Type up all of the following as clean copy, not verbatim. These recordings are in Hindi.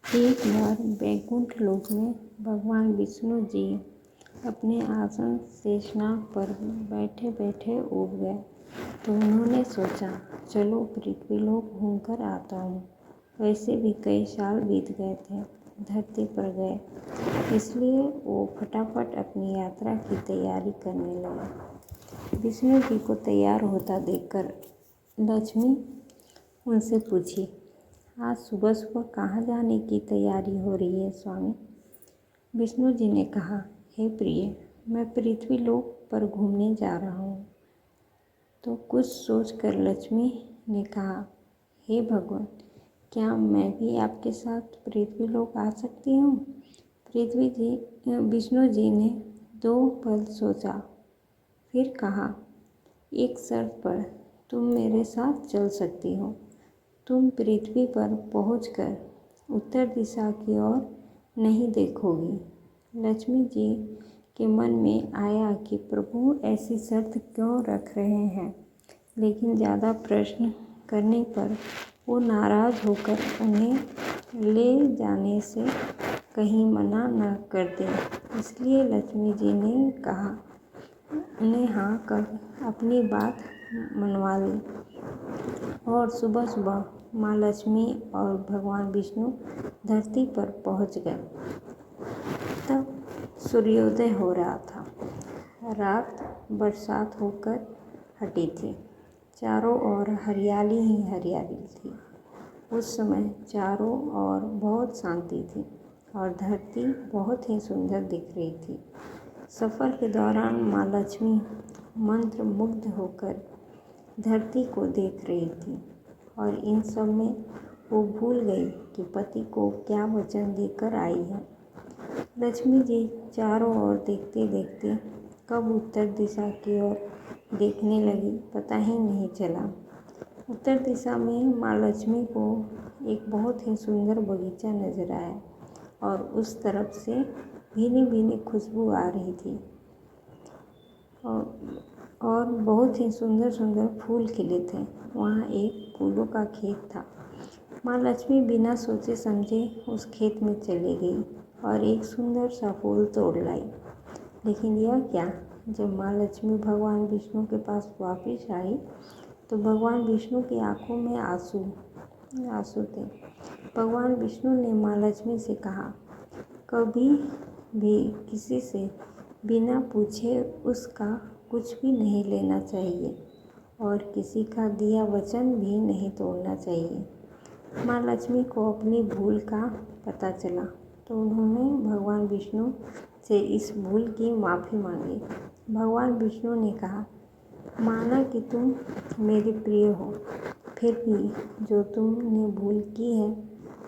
एक बार वैकुंठ लोक में भगवान विष्णु जी अपने आसन शेषनाग पर बैठे बैठे ऊब गए तो उन्होंने सोचा, चलो पृथ्वीलोक घूमकर आता हूँ। वैसे भी कई साल बीत गए थे धरती पर गए, इसलिए वो फटाफट अपनी यात्रा की तैयारी करने लगे। विष्णु जी को तैयार होता देखकर लक्ष्मी उनसे पूछी, आज सुबह सुबह कहाँ जाने की तैयारी हो रही है स्वामी? विष्णु जी ने कहा, हे प्रिय, मैं पृथ्वी लोक पर घूमने जा रहा हूँ। तो कुछ सोचकर लक्ष्मी ने कहा, हे भगवान, क्या मैं भी आपके साथ पृथ्वी लोक आ सकती हूँ? विष्णु जी ने 2 पल सोचा, फिर कहा, एक शर्त पर तुम मेरे साथ चल सकती हो। तुम पृथ्वी पर पहुंचकर उत्तर दिशा की ओर नहीं देखोगी। लक्ष्मी जी के मन में आया कि प्रभु ऐसी शर्त क्यों रख रहे हैं, लेकिन ज़्यादा प्रश्न करने पर वो नाराज़ होकर उन्हें ले जाने से कहीं मना न कर दें। इसलिए लक्ष्मी जी ने कहा, उन्हें हाँ कर अपनी बात मनवा ली और सुबह सुबह माँ लक्ष्मी और भगवान विष्णु धरती पर पहुँच गए। तब सूर्योदय हो रहा था। रात बरसात होकर हटी थी। चारों ओर हरियाली ही हरियाली थी। उस समय चारों ओर बहुत शांति थी और धरती बहुत ही सुंदर दिख रही थी। सफ़र के दौरान माँ लक्ष्मी मंत्र मुग्ध होकर धरती को देख रही थी और इन सब में वो भूल गई कि पति को क्या वचन देकर आई है। लक्ष्मी जी चारों ओर देखते देखते कब उत्तर दिशा की ओर देखने लगी, पता ही नहीं चला। उत्तर दिशा में माँ लक्ष्मी को एक बहुत ही सुंदर बगीचा नजर आया और उस तरफ से भीनी भीनी खुशबू आ रही थी और बहुत ही सुंदर सुंदर फूल खिले थे। वहाँ एक फूलों का खेत था। माँ लक्ष्मी बिना सोचे समझे उस खेत में चली गई और एक सुंदर सा फूल तोड़ लाई। लेकिन यह क्या, जब माँ लक्ष्मी भगवान विष्णु के पास वापस आई तो भगवान विष्णु की आंखों में आंसू थे। भगवान विष्णु ने माँ लक्ष्मी से कहा, कभी भी किसी से बिना पूछे उसका कुछ भी नहीं लेना चाहिए और किसी का दिया वचन भी नहीं तोड़ना चाहिए। माँ लक्ष्मी को अपनी भूल का पता चला तो उन्होंने भगवान विष्णु से इस भूल की माफ़ी मांगी। भगवान विष्णु ने कहा, माना कि तुम मेरी प्रिय हो, फिर भी जो तुमने भूल की है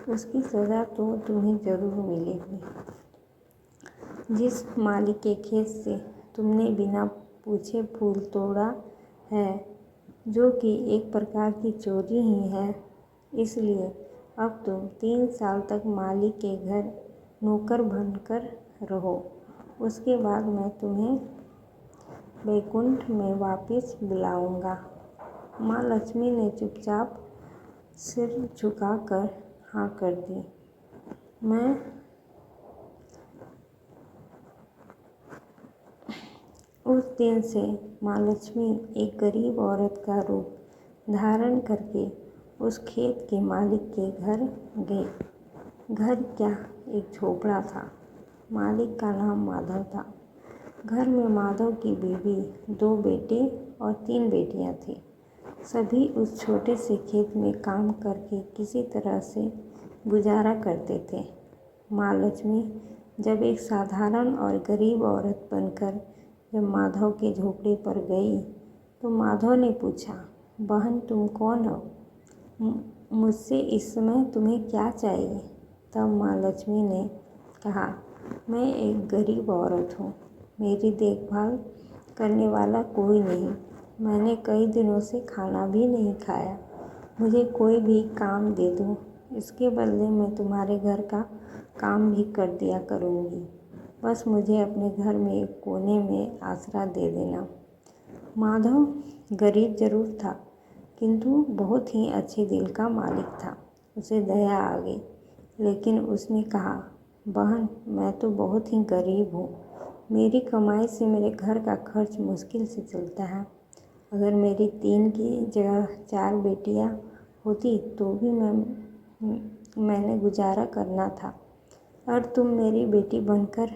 उसकी सज़ा तो तुम्हें ज़रूर मिलेगी। जिस माली के खेत से तुमने बिना पूछे फूल तोड़ा है, जो कि एक प्रकार की चोरी ही है, इसलिए अब तुम 3 साल तक माली के घर नौकर बनकर रहो। उसके बाद मैं तुम्हें वैकुंठ में वापस बुलाऊंगा। माँ लक्ष्मी ने चुपचाप सिर झुकाकर हाँ कर दी। उस दिन से माँ लक्ष्मी एक गरीब औरत का रूप धारण करके उस खेत के मालिक के घर गई। घर क्या, एक झोपड़ा था। मालिक का नाम माधव था। घर में माधव की बीवी, 2 बेटे और 3 बेटियां थीं। सभी उस छोटे से खेत में काम करके किसी तरह से गुजारा करते थे। माँ लक्ष्मी जब एक साधारण और गरीब औरत बनकर जब माधव के झोपड़े पर गई तो माधव ने पूछा, बहन तुम कौन हो? मुझसे इस समय तुम्हें क्या चाहिए? तब माँ लक्ष्मी ने कहा, मैं एक गरीब औरत हूँ। मेरी देखभाल करने वाला कोई नहीं। मैंने कई दिनों से खाना भी नहीं खाया। मुझे कोई भी काम दे दो, इसके बदले मैं तुम्हारे घर का काम भी कर दिया करूँगी। बस मुझे अपने घर में एक कोने में आसरा दे देना। माधव गरीब जरूर था, किंतु बहुत ही अच्छे दिल का मालिक था। उसे दया आ गई। लेकिन उसने कहा, बहन, मैं तो बहुत ही गरीब हूँ। मेरी कमाई से मेरे घर का खर्च मुश्किल से चलता है। अगर मेरी 3 की जगह 4 बेटियाँ होती तो भी मैंने गुजारा करना था। और तुम मेरी बेटी बनकर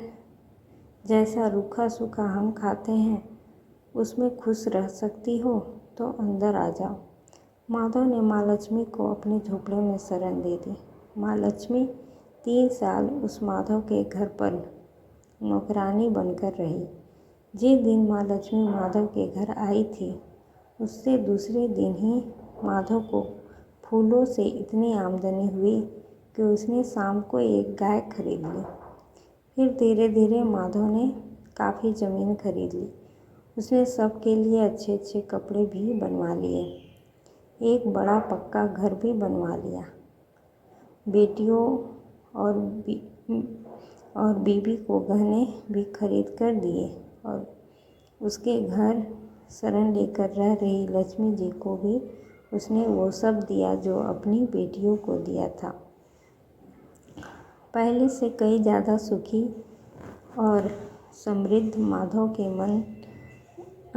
जैसा रूखा सूखा हम खाते हैं उसमें खुश रह सकती हो तो अंदर आ जाओ। माधव ने माँ लक्ष्मी को अपने झोपड़े में शरण दे दी। माँ लक्ष्मी 3 साल उस माधव के घर पर नौकरानी बनकर रही। जिस दिन माँ लक्ष्मी माधव के घर आई थी उससे दूसरे दिन ही माधव को फूलों से इतनी आमदनी हुई कि उसने शाम को एक गाय खरीद ली। फिर धीरे धीरे माधव ने काफ़ी ज़मीन खरीद ली। उसने सबके लिए अच्छे अच्छे कपड़े भी बनवा लिए। एक बड़ा पक्का घर भी बनवा लिया। बेटियों और बीवी को गहने भी खरीद कर दिए और उसके घर शरण लेकर रह रही लक्ष्मी जी को भी उसने वो सब दिया जो अपनी बेटियों को दिया था। पहले से कई ज़्यादा सुखी और समृद्ध माधव के मन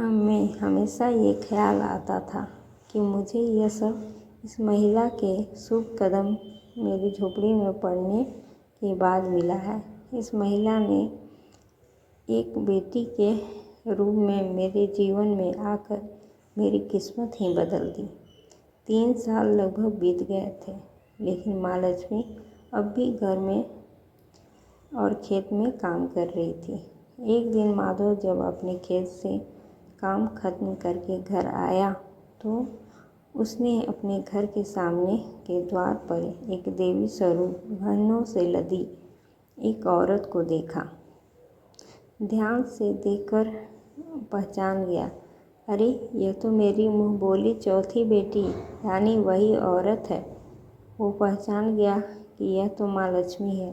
में हमेशा ये ख्याल आता था कि मुझे यह सब इस महिला के शुभ कदम मेरी झोपड़ी में पड़ने के बाद मिला है। इस महिला ने एक बेटी के रूप में मेरे जीवन में आकर मेरी किस्मत ही बदल दी। 3 साल लगभग बीत गए थे, लेकिन माँ लक्ष्मी अब भी घर में और खेत में काम कर रही थी। एक दिन माधव जब अपने खेत से काम खत्म करके घर आया तो उसने अपने घर के सामने के द्वार पर एक देवी स्वरूप गहनों से लदी एक औरत को देखा। ध्यान से देखकर पहचान गया, अरे यह तो मेरी मुँह बोली चौथी बेटी यानी वही औरत है। वो पहचान गया कि यह तो माँ लक्ष्मी है।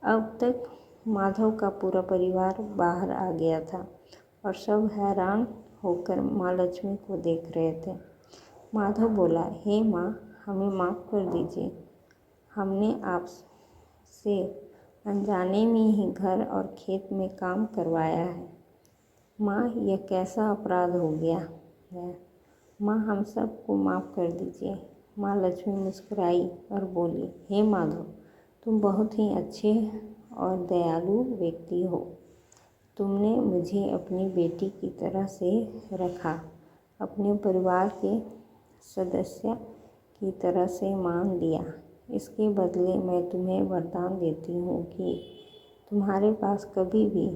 अब तक माधव का पूरा परिवार बाहर आ गया था और सब हैरान होकर माँ लक्ष्मी को देख रहे थे। माधव बोला, हे माँ, हमें माफ़ कर दीजिए। हमने आपसे अनजाने में ही घर और खेत में काम करवाया है। माँ, यह कैसा अपराध हो गया है। माँ, हम सबको माफ़ कर दीजिए। माँ लक्ष्मी मुस्कुराई और बोली, हे माधव, तुम बहुत ही अच्छे और दयालु व्यक्ति हो। तुमने मुझे अपनी बेटी की तरह से रखा, अपने परिवार के सदस्य की तरह से मान लिया। इसके बदले मैं तुम्हें वरदान देती हूँ कि तुम्हारे पास कभी भी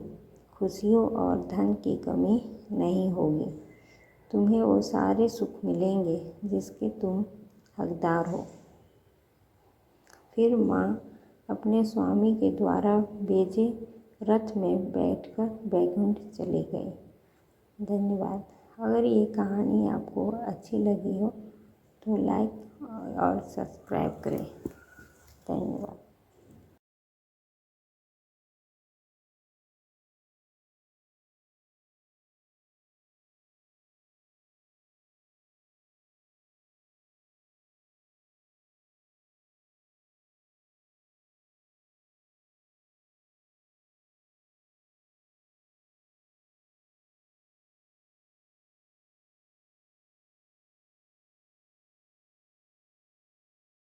खुशियों और धन की कमी नहीं होगी। तुम्हें वो सारे सुख मिलेंगे जिसके तुम हकदार हो। फिर माँ अपने स्वामी के द्वारा भेजे रथ में बैठकर बैकुंठ चले गए। धन्यवाद। अगर ये कहानी आपको अच्छी लगी हो तो लाइक और सब्सक्राइब करें। धन्यवाद।